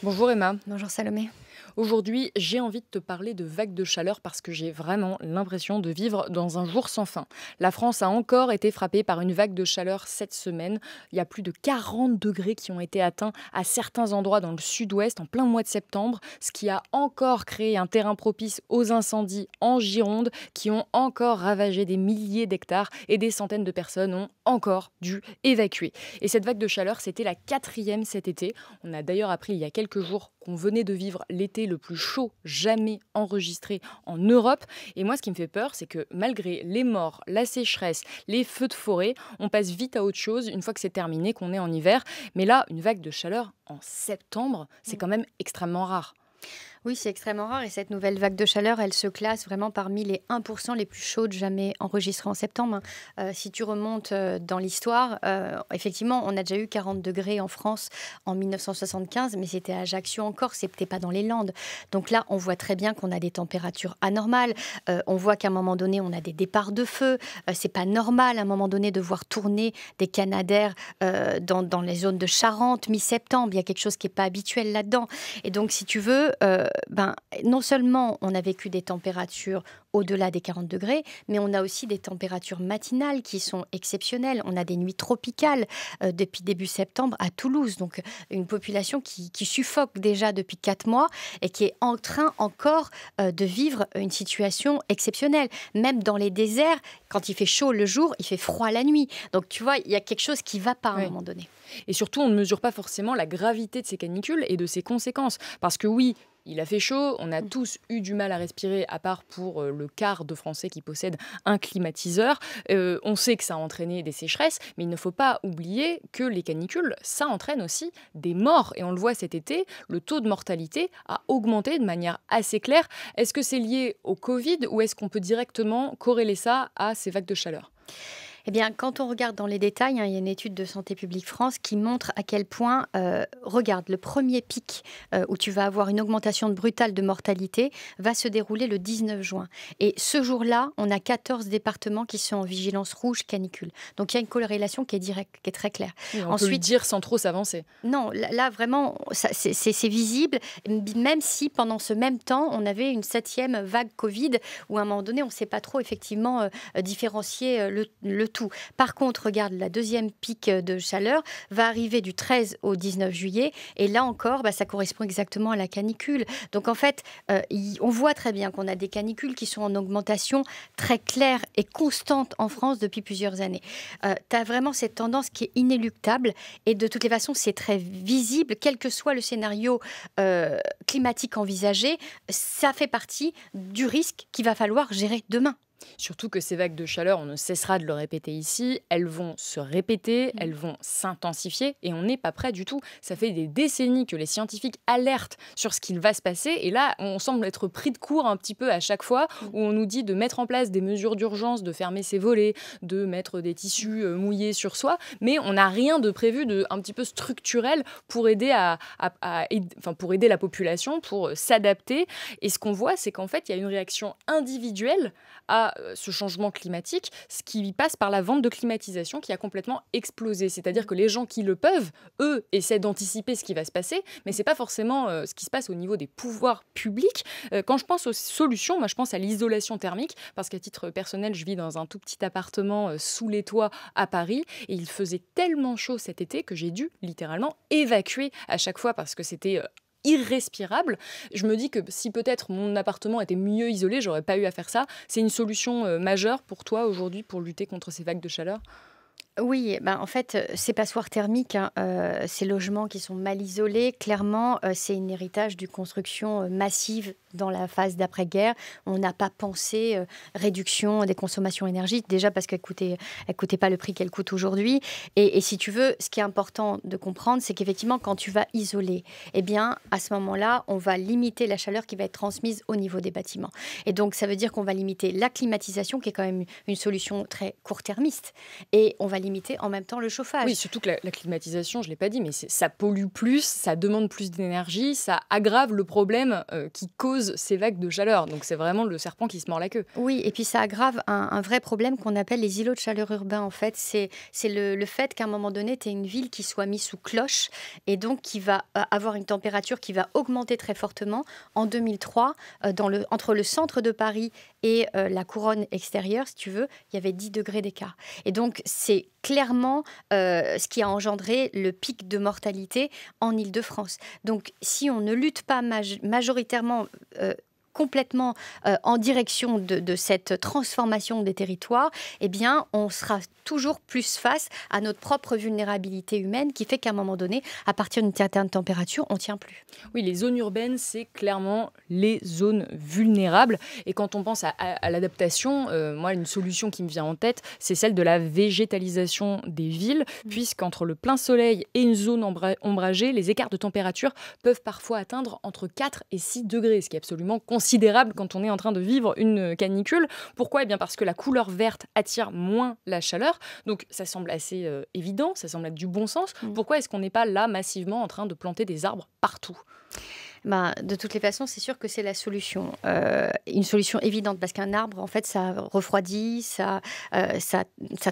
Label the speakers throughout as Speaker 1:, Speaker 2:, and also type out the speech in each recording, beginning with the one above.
Speaker 1: Bonjour Emma.
Speaker 2: Bonjour Salomé.
Speaker 1: Aujourd'hui, j'ai envie de te parler de vagues de chaleur parce que j'ai vraiment l'impression de vivre dans un jour sans fin. La France a encore été frappée par une vague de chaleur cette semaine. Il y a plus de 40 degrés qui ont été atteints à certains endroits dans le sud-ouest en plein mois de septembre, ce qui a encore créé un terrain propice aux incendies en Gironde qui ont encore ravagé des milliers d'hectares et des centaines de personnes ont encore dû évacuer. Et cette vague de chaleur, c'était la quatrième cet été. On a d'ailleurs appris il y a quelques jours qu'on venait de vivre l'été le plus chaud jamais enregistré en Europe. Et moi, ce qui me fait peur, c'est que malgré les morts, la sécheresse, les feux de forêt, on passe vite à autre chose une fois que c'est terminé, qu'on est en hiver. Mais là, une vague de chaleur en septembre, c'est quand même extrêmement rare.
Speaker 2: Oui, c'est extrêmement rare et cette nouvelle vague de chaleur, elle se classe vraiment parmi les 1% les plus chaudes jamais enregistrées en septembre. Si tu remontes dans l'histoire, effectivement, on a déjà eu 40 degrés en France en 1975, mais c'était à Ajaccio encore, c'était pas dans les Landes. Donc là, on voit très bien qu'on a des températures anormales. On voit qu'à un moment donné, on a des départs de feu. C'est pas normal à un moment donné de voir tourner des canadaires dans les zones de Charente mi-septembre. Il y a quelque chose qui n'est pas habituel là-dedans. Et donc, si tu veux, non seulement on a vécu des températures au-delà des 40 degrés, mais on a aussi des températures matinales qui sont exceptionnelles. On a des nuits tropicales depuis début septembre à Toulouse. Donc, une population qui suffoque déjà depuis 4 mois et qui est en train encore de vivre une situation exceptionnelle. Même dans les déserts, quand il fait chaud le jour, il fait froid la nuit. Donc, tu vois, il y a quelque chose qui ne va pas à un
Speaker 1: Oui.
Speaker 2: moment donné.
Speaker 1: Et surtout, on ne mesure pas forcément la gravité de ces canicules et de ses conséquences. Parce que oui, il a fait chaud, on a tous eu du mal à respirer, à part pour le quart de Français qui possèdent un climatiseur. On sait que ça a entraîné des sécheresses, mais il ne faut pas oublier que les canicules, ça entraîne aussi des morts. Et on le voit cet été, le taux de mortalité a augmenté de manière assez claire. Est-ce que c'est lié au Covid ou est-ce qu'on peut directement corréler ça à ces vagues de chaleur ?
Speaker 2: Eh bien, quand on regarde dans les détails, il y a une étude de Santé publique France qui montre à quel point, regarde, le premier pic où tu vas avoir une augmentation brutale de mortalité va se dérouler le 19 juin. Et ce jour-là, on a 14 départements qui sont en vigilance rouge canicule. Donc, il y a une corrélation qui est directe, qui est très claire.
Speaker 1: Oui, on peut le dire sans trop s'avancer.
Speaker 2: Non, là vraiment, c'est visible, même si pendant ce même temps, on avait une 7e vague Covid, où à un moment donné, on ne sait pas trop effectivement différencier le tout. Par contre, regarde, la deuxième pic de chaleur va arriver du 13 au 19 juillet, et là encore, ça correspond exactement à la canicule. Donc en fait, on voit très bien qu'on a des canicules qui sont en augmentation très claire et constante en France depuis plusieurs années. Tu as vraiment cette tendance qui est inéluctable, et de toutes les façons, c'est très visible, quel que soit le scénario climatique envisagé, ça fait partie du risque qu'il va falloir gérer demain.
Speaker 1: Surtout que ces vagues de chaleur, on ne cessera de le répéter ici, elles vont se répéter, elles vont s'intensifier et on n'est pas prêt du tout. Ça fait des décennies que les scientifiques alertent sur ce qu'il va se passer et là, on semble être pris de court un petit peu à chaque fois où on nous dit de mettre en place des mesures d'urgence, de fermer ses volets, de mettre des tissus mouillés sur soi, mais on n'a rien de prévu de un petit peu structurel pour aider pour aider la population, pour s'adapter. Et ce qu'on voit, c'est qu'en fait, il y a une réaction individuelle à ce changement climatique, ce qui passe par la vente de climatisation qui a complètement explosé. C'est-à-dire que les gens qui le peuvent, eux, essaient d'anticiper ce qui va se passer, mais ce n'est pas forcément ce qui se passe au niveau des pouvoirs publics. Quand je pense aux solutions, moi je pense à l'isolation thermique, parce qu'à titre personnel, je vis dans un tout petit appartement sous les toits à Paris, et il faisait tellement chaud cet été que j'ai dû littéralement évacuer à chaque fois parce que c'était irrespirable. Je me dis que si peut-être mon appartement était mieux isolé, j'aurais pas eu à faire ça. C'est une solution majeure pour toi aujourd'hui pour lutter contre ces vagues de chaleur ?
Speaker 2: Oui, en fait, ces passoires thermiques, ces logements qui sont mal isolés, clairement, c'est un héritage d'une construction massive dans la phase d'après-guerre. On n'a pas pensé réduction des consommations énergiques, déjà parce qu'elle coûtait pas le prix qu'elle coûte aujourd'hui. Et si tu veux, ce qui est important de comprendre, c'est qu'effectivement, quand tu vas isoler, eh bien, à ce moment-là, on va limiter la chaleur qui va être transmise au niveau des bâtiments. Et donc, ça veut dire qu'on va limiter la climatisation, qui est quand même une solution très court-termiste, et on va limiter en même temps le chauffage.
Speaker 1: Oui, surtout que la climatisation, je ne l'ai pas dit, mais ça pollue plus, ça demande plus d'énergie, ça aggrave le problème qui cause ces vagues de chaleur. Donc c'est vraiment le serpent qui se mord la queue.
Speaker 2: Oui, et puis ça aggrave un vrai problème qu'on appelle les îlots de chaleur urbains. En fait, c'est le fait qu'à un moment donné, tu aies une ville qui soit mise sous cloche et donc qui va avoir une température qui va augmenter très fortement. En 2003, entre le centre de Paris et la couronne extérieure, si tu veux, il y avait 10 degrés d'écart. Et donc, c'est clairement ce qui a engendré le pic de mortalité en Île-de-France. Donc, si on ne lutte pas majoritairement complètement en direction de cette transformation des territoires, eh bien, on sera toujours plus face à notre propre vulnérabilité humaine qui fait qu'à un moment donné, à partir d'une certaine température, on ne tient plus.
Speaker 1: Oui, les zones urbaines, c'est clairement les zones vulnérables. Et quand on pense à l'adaptation, moi, une solution qui me vient en tête, c'est celle de la végétalisation des villes, puisqu'entre le plein soleil et une zone ombragée, les écarts de température peuvent parfois atteindre entre 4 et 6 degrés, ce qui est absolument considérable quand on est en train de vivre une canicule. Pourquoi ? Eh bien parce que la couleur verte attire moins la chaleur. Donc ça semble assez évident, ça semble être du bon sens. Pourquoi est-ce qu'on n'est pas là massivement en train de planter des arbres partout ?
Speaker 2: De toutes les façons, c'est sûr que c'est la solution. Une solution évidente, parce qu'un arbre, en fait, ça refroidit, ça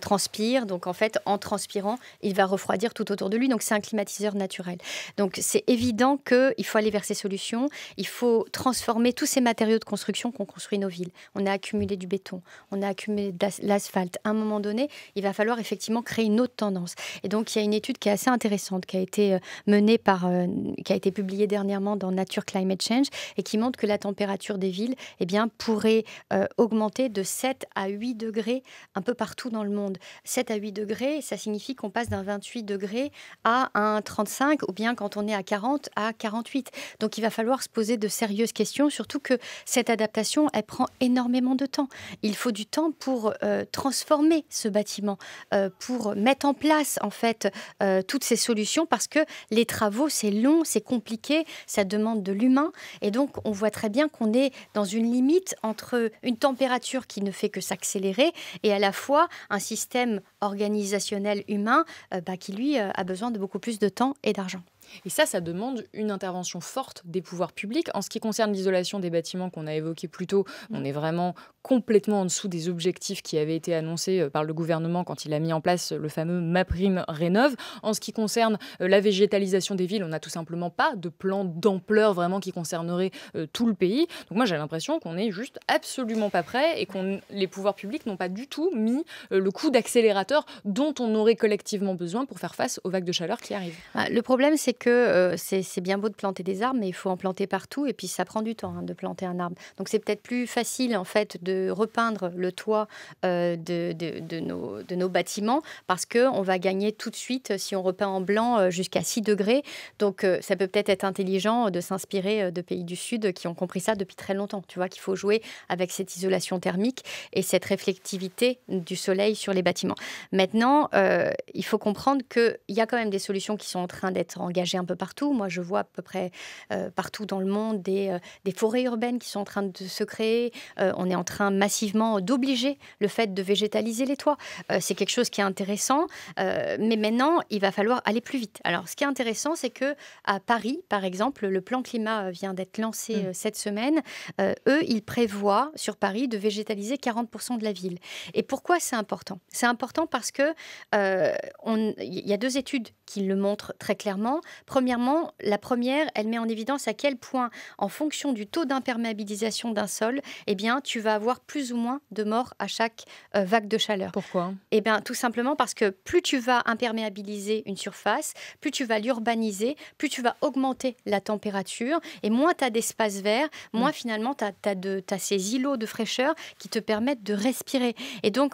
Speaker 2: transpire. Donc, en fait, en transpirant, il va refroidir tout autour de lui. Donc, c'est un climatiseur naturel. Donc, c'est évident qu'il faut aller vers ces solutions. Il faut transformer tous ces matériaux de construction qu'ont construit nos villes. On a accumulé du béton, on a accumulé de l'asphalte. À un moment donné, il va falloir effectivement créer une autre tendance. Et donc, il y a une étude qui est assez intéressante, qui a été menée qui a été publiée dernièrement dans Nature Climate Change et qui montre que la température des villes pourrait augmenter de 7 à 8 degrés un peu partout dans le monde. 7 à 8 degrés, ça signifie qu'on passe d'un 28 degrés à un 35 ou bien quand on est à 40 à 48. Donc il va falloir se poser de sérieuses questions, surtout que cette adaptation, elle prend énormément de temps. Il faut du temps pour transformer ce bâtiment, pour mettre en place en fait toutes ces solutions parce que les travaux, c'est long, c'est compliqué, ça demande de l'humain et donc on voit très bien qu'on est dans une limite entre une température qui ne fait que s'accélérer et à la fois un système organisationnel humain qui lui a besoin de beaucoup plus de temps et d'argent.
Speaker 1: Et ça demande une intervention forte des pouvoirs publics. En ce qui concerne l'isolation des bâtiments qu'on a évoqué plus tôt, on est vraiment complètement en dessous des objectifs qui avaient été annoncés par le gouvernement quand il a mis en place le fameux MaPrimeRénov'. En ce qui concerne la végétalisation des villes, on n'a tout simplement pas de plan d'ampleur vraiment qui concernerait tout le pays. Donc moi, j'ai l'impression qu'on n'est juste absolument pas prêt et que les pouvoirs publics n'ont pas du tout mis le coup d'accélérateur dont on aurait collectivement besoin pour faire face aux vagues de chaleur qui arrivent.
Speaker 2: Le problème, c'est que c'est bien beau de planter des arbres, mais il faut en planter partout et puis ça prend du temps de planter un arbre. Donc c'est peut-être plus facile en fait de repeindre le toit de nos bâtiments parce qu'on va gagner tout de suite si on repeint en blanc jusqu'à 6 degrés. Donc ça peut peut-être être intelligent de s'inspirer de pays du Sud qui ont compris ça depuis très longtemps. Tu vois qu'il faut jouer avec cette isolation thermique et cette réflectivité du soleil sur les bâtiments. Maintenant, il faut comprendre qu'il y a quand même des solutions qui sont en train d'être engagées un peu partout. Moi, je vois à peu près partout dans le monde des forêts urbaines qui sont en train de se créer. On est en train massivement d'obliger le fait de végétaliser les toits. C'est quelque chose qui est intéressant, mais maintenant, il va falloir aller plus vite. Alors, ce qui est intéressant, c'est que à Paris, par exemple, le plan climat vient d'être lancé cette semaine. Eux, ils prévoient sur Paris de végétaliser 40% de la ville. Et pourquoi c'est important ? C'est important parce que il y a 2 études qui le montrent très clairement. Premièrement, la première, elle met en évidence à quel point, en fonction du taux d'imperméabilisation d'un sol, tu vas avoir plus ou moins de morts à chaque vague de chaleur.
Speaker 1: Pourquoi ?
Speaker 2: Tout simplement parce que plus tu vas imperméabiliser une surface, plus tu vas l'urbaniser, plus tu vas augmenter la température et moins tu as d'espace vert, moins finalement tu as ces îlots de fraîcheur qui te permettent de respirer. Et donc,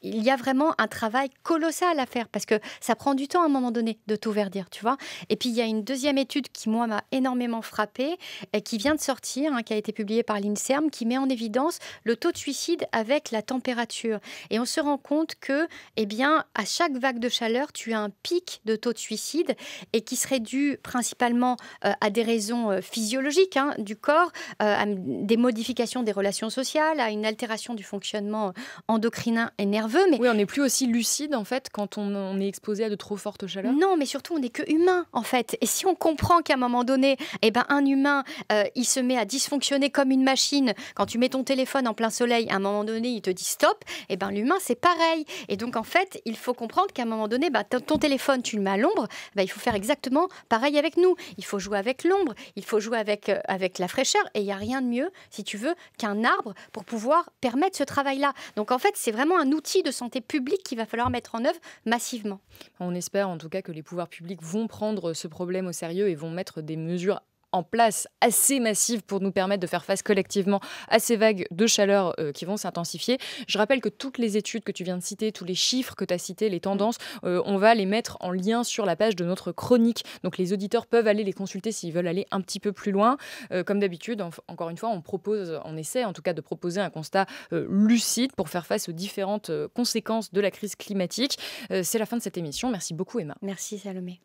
Speaker 2: il y a vraiment un travail colossal à faire parce que ça prend du temps à un moment donné de tout verdir, tu vois. Et puis, il y a une deuxième étude qui, moi, m'a énormément frappée et qui vient de sortir, qui a été publiée par l'INSERM, qui met en évidence le taux de suicide avec la température. Et on se rend compte que, eh bien, à chaque vague de chaleur, tu as un pic de taux de suicide et qui serait dû principalement à des raisons physiologiques du corps, à des modifications des relations sociales, à une altération du fonctionnement endocrinien et nerveux. Mais
Speaker 1: oui, on n'est plus aussi lucide en fait quand on est exposé à de trop fortes chaleurs.
Speaker 2: Non, mais surtout on n'est que humain en fait. Et si on comprend qu'à un moment donné, un humain, il se met à dysfonctionner comme une machine. Quand tu mets ton téléphone en plein soleil, à un moment donné, il te dit stop. L'humain c'est pareil. Et donc en fait, il faut comprendre qu'à un moment donné, ton téléphone, tu le mets à l'ombre. Il faut faire exactement pareil avec nous. Il faut jouer avec l'ombre, il faut jouer avec la fraîcheur. Et il n'y a rien de mieux, si tu veux, qu'un arbre pour pouvoir permettre ce travail-là. Donc en fait, c'est vraiment un outil de santé publique qu'il va falloir mettre en œuvre massivement.
Speaker 1: On espère en tout cas que les pouvoirs publics vont prendre ce problème au sérieux et vont mettre des mesures en place assez massives pour nous permettre de faire face collectivement à ces vagues de chaleur qui vont s'intensifier. Je rappelle que toutes les études que tu viens de citer, tous les chiffres que tu as cités, les tendances, on va les mettre en lien sur la page de notre chronique. Donc les auditeurs peuvent aller les consulter s'ils veulent aller un petit peu plus loin. Comme d'habitude, encore une fois, on essaie en tout cas de proposer un constat lucide pour faire face aux différentes conséquences de la crise climatique. C'est la fin de cette émission. Merci beaucoup Emma.
Speaker 2: Merci Salomé.